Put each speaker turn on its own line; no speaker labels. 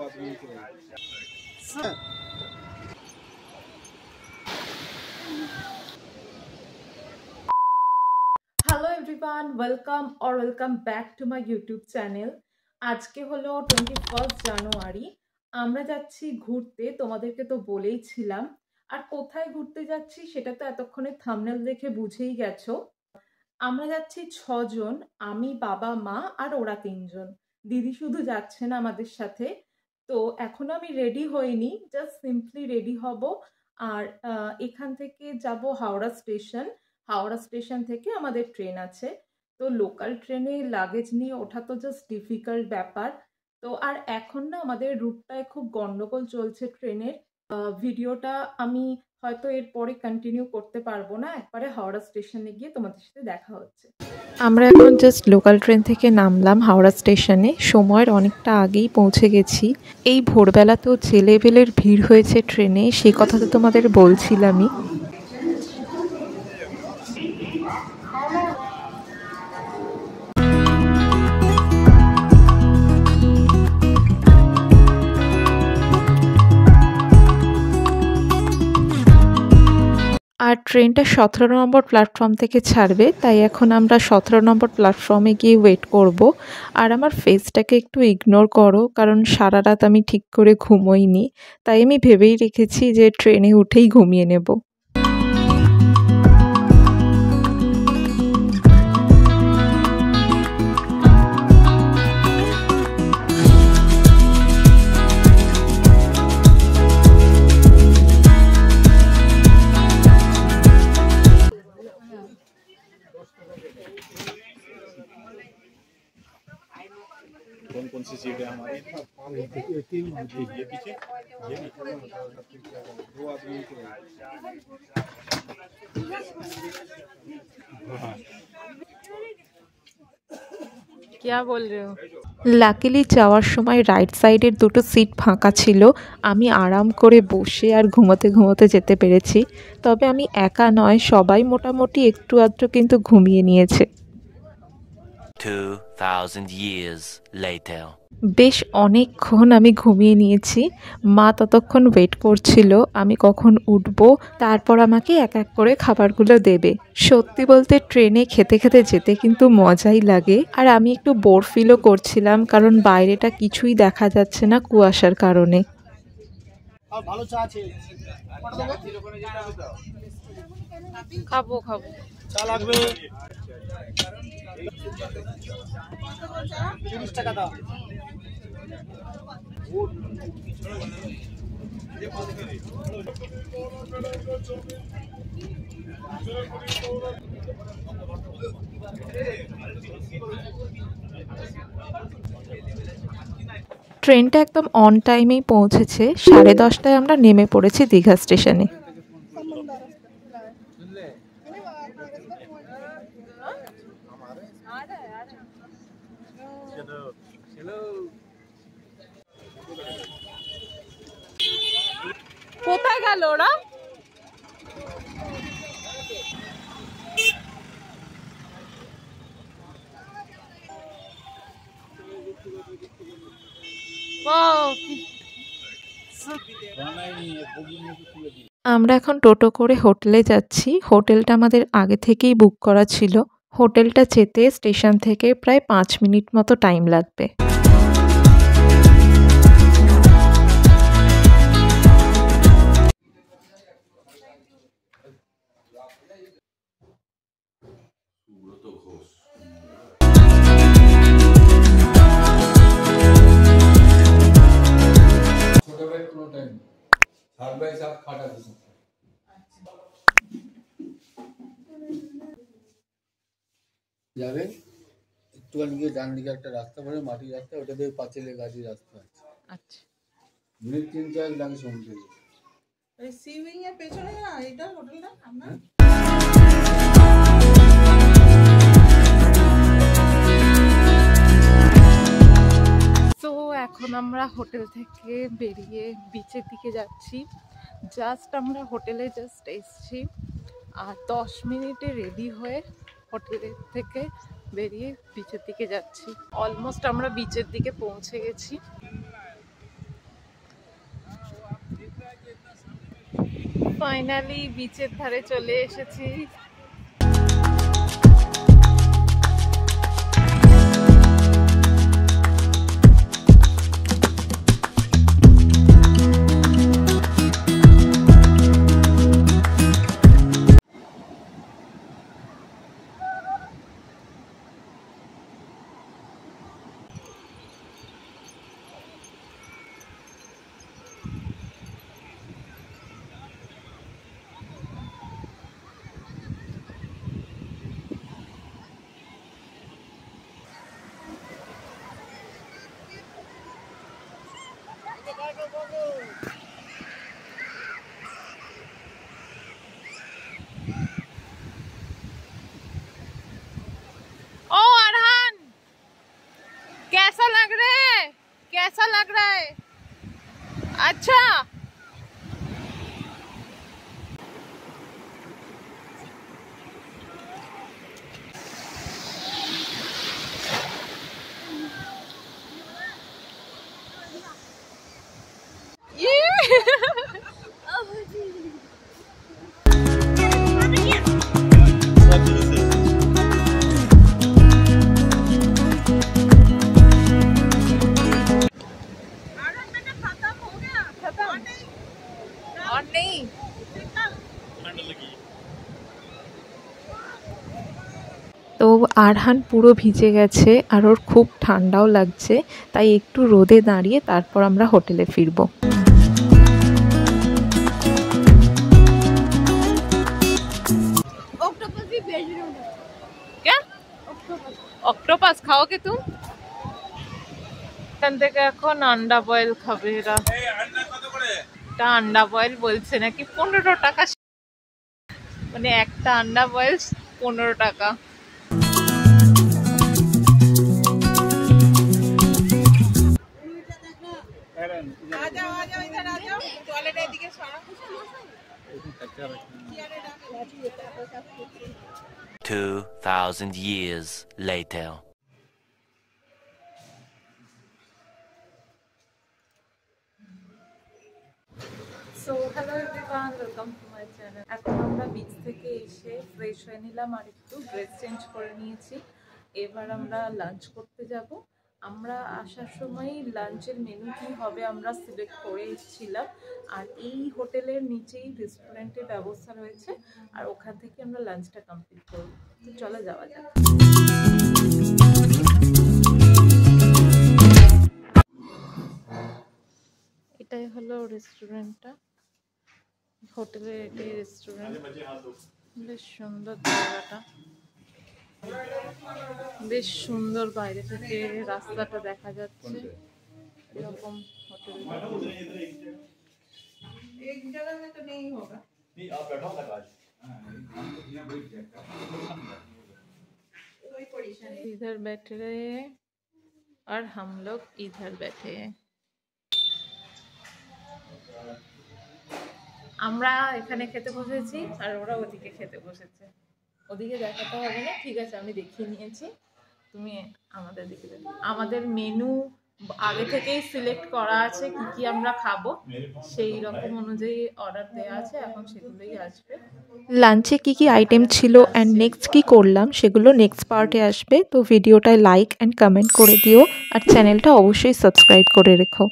Hello everyone, welcome back to my YouTube channel. আজকে হলো 21 জানুয়ারি। আমরা যাচ্ছি ঘুরতে, তোমাদেরকে তো বলেই ছিলাম। আর কোথায় ঘুরতে যাচ্ছি সেটা তো এতক্ষণে থাম্বনেল দেখে বুঝেই গেছো। আমরা যাচ্ছি 6 জন, আমি, বাবা, মা আর ওরা 3 জন। দিদি শুধু যাচ্ছে না আমাদের সাথে। তো এখনো আমি রেডি হইনি, জাস্ট সিম্পলি রেডি হব। আর এখান থেকে যাব হাওড়া স্টেশন থেকে আমাদের ট্রেন আছে। তো লোকাল ট্রেনে লাগেজ নিয়ে ওঠা তো জাস্ট ডিফিকাল্ট ব্যাপার। তো আর এখন না আমাদের রুটটায় খুব গন্ডগোল চলছে ট্রেনের। ভিডিওটা আমি হয়তো এরপরে কন্টিনিউ করতে পারবো না, একবারে হাওড়া স্টেশনে গিয়ে তোমাদের সাথে দেখা হচ্ছে। আমরা এখন জাস্ট লোকাল ট্রেন থেকে নামলাম হাওড়া স্টেশনে, সময়ের অনেকটা আগেই পৌঁছে গেছি। এই ভোরবেলা তো যে লেভেলের ভিড় হয়েছে ট্রেনে, সেই কথা তো তোমাদের বলছিলামই। আর ট্রেনটা 17 নম্বর প্ল্যাটফর্ম থেকে ছাড়বে, তাই এখন আমরা 17 নম্বর প্ল্যাটফর্মে গিয়ে ওয়েট করব। আর আমার ফেসটাকে একটু ইগনোর করো, কারণ সারা রাত আমি ঠিক করে ঘুমোইনি, তাই আমি ভেবেই রেখেছি যে ট্রেনে উঠেই ঘুমিয়ে নেব।
कौन कौन सी सीट है हमारी? ये पीछे ये दो आदमी के
क्या बोल रहे हो? লাকিলি যাওয়ার সময় রাইট সাইডের দুটো সিট ফাঁকা ছিল, আমি আরাম করে বসে আর ঘুমোতে ঘুমোতে যেতে পেরেছি। তবে আমি একা নয়, সবাই মোটামুটি একটু আধটু কিন্তু ঘুমিয়ে নিয়েছে।
2000 years later.
বেশ অনেকক্ষণ আমি ঘুমিয়ে নিয়েছি। মা ততক্ষণ ওয়েট করছিল আমি কখন উঠব, তারপর আমাকে এক এক করে খাবারগুলো দেবে। সত্যি বলতে ট্রেনে খেতে খেতে যেতে কিন্তু মজাই লাগে। আর আমি একটু বোর ফিলও করছিলাম, কারণ বাইরেটা কিছুই দেখা যাচ্ছে না কুয়াশার কারণে। খাবো খাবো,
চা লাগবে 30 টাকা দাও।
ট্রেনটা একদম অন টাইমেই পৌঁছেছে। 10:30টায় আমরা নেমে পড়েছি দীঘা স্টেশনে। কোথায় গেল ওরা? আমরা এখন টোটো করে হোটেলে যাচ্ছি। হোটেলটা আমাদের আগে থেকেই বুক করা ছিল। হোটেলটা যেতে স্টেশন থেকে প্রায় 5 মিনিট মতো টাইম লাগবে।
যাবেন একটুখানি গিয়ে ডান দিকে একটা রাস্তা পড়ে, মাটির রাস্তা, ওটা দিয়ে পাঁচিলে গাড়ির রাস্তা আছে।
আচ্ছা,
মিনিট 3-4 লাগে সমুদ্রে।
এই সি উইং এর পেছনে না এটা হোটেলটা আমরা
তো এখন আমরা হোটেল থেকে বেরিয়ে বিচের দিকে যাচ্ছি। আমরা হোটেলে এসেছি আর 10 মিনিটে রেডি হয়ে হোটেলের থেকে বেরিয়ে বিচের দিকে যাচ্ছি। অলমোস্ট আমরা বিচের দিকে পৌঁছে গেছি। ফাইনালি বিচের ধারে চলে এসেছি। ओ अरहान, कैसा लग रहा है? कैसा लग रहा है? अच्छा और नहीं। তো আরহান পুরো ভিজে গেছে আর ওর খুব ঠান্ডাও লাগছে, তাই একটু রোদে দাঁড়িয়ে তারপর আমরা হোটেলে ফিরবো। क्या অক্টোপাস খাওকে তুমি? এখান থেকে এখন আন্ডা বয়েল খাবে এরা। একটা আন্ডা বয়েল বলছে নাকি 15 টাকা, মানে একটা আন্ডা বয়েল 15 টাকা।
आ जाओ इधर आ जाओ, टॉयलेट एदिके सरा।
2000 years later.
So hello everyone, welcome to my channel. এখন আমরা বিচ থেকে এসে ফ্রেশ হয়ে নিলাম আর একটু ড্রেস চেঞ্জ করে নিয়েছি। এবার আমরা লাঞ্চ করতে যাব। আমরা আসার সময় লাঞ্চের মেনু কী হবে আমরা সিলেক্ট করে এসেছিলাম, আর এই হোটেলের নিচেই রেস্টুরেন্টের ব্যবস্থা রয়েছে, আর ওখান থেকে আমরা লাঞ্চটা কমপ্লিট করব। তো চলো যাওয়া যাক। এটাই হলো রেস্টুরেন্টটা, হোটেলের এটাই রেস্টুরেন্ট। বেশ সুন্দর জায়গাটা, বেশ সুন্দর, বাইরে থেকে রাস্তাটা দেখা যাচ্ছে। এরকম হোটেল
एक जगह में तो नहीं होगा। कोई पोजीशन है।
इधर बैठ रहे हैं और हम लोग इधर बैठे हैं। আমরা এখানে খেতে বসেছি আর ওরা ওদিকে খেতে বসেছে। ওদিকে দেখাতে হবে না, ঠিক আছে আমি দেখিয়ে নিয়েছি, তুমি আমাদের দিকে দেখো। আমাদের মেনু আগে থেকেই সিলেক্ট করা আছে কি কি আমরা খাবো, সেই রকম অনুযায়ী অর্ডার দেওয়া আছে, এখন সেগুলোই আসবে।
লাঞ্চে কি কি আইটেম ছিল অ্যান্ড নেক্সট কি করলাম সেগুলো নেক্সট পার্টে আসবে। তো ভিডিওটায় লাইক অ্যান্ড কমেন্ট করে দিও আর চ্যানেলটা অবশ্যই সাবস্ক্রাইব করে রেখো।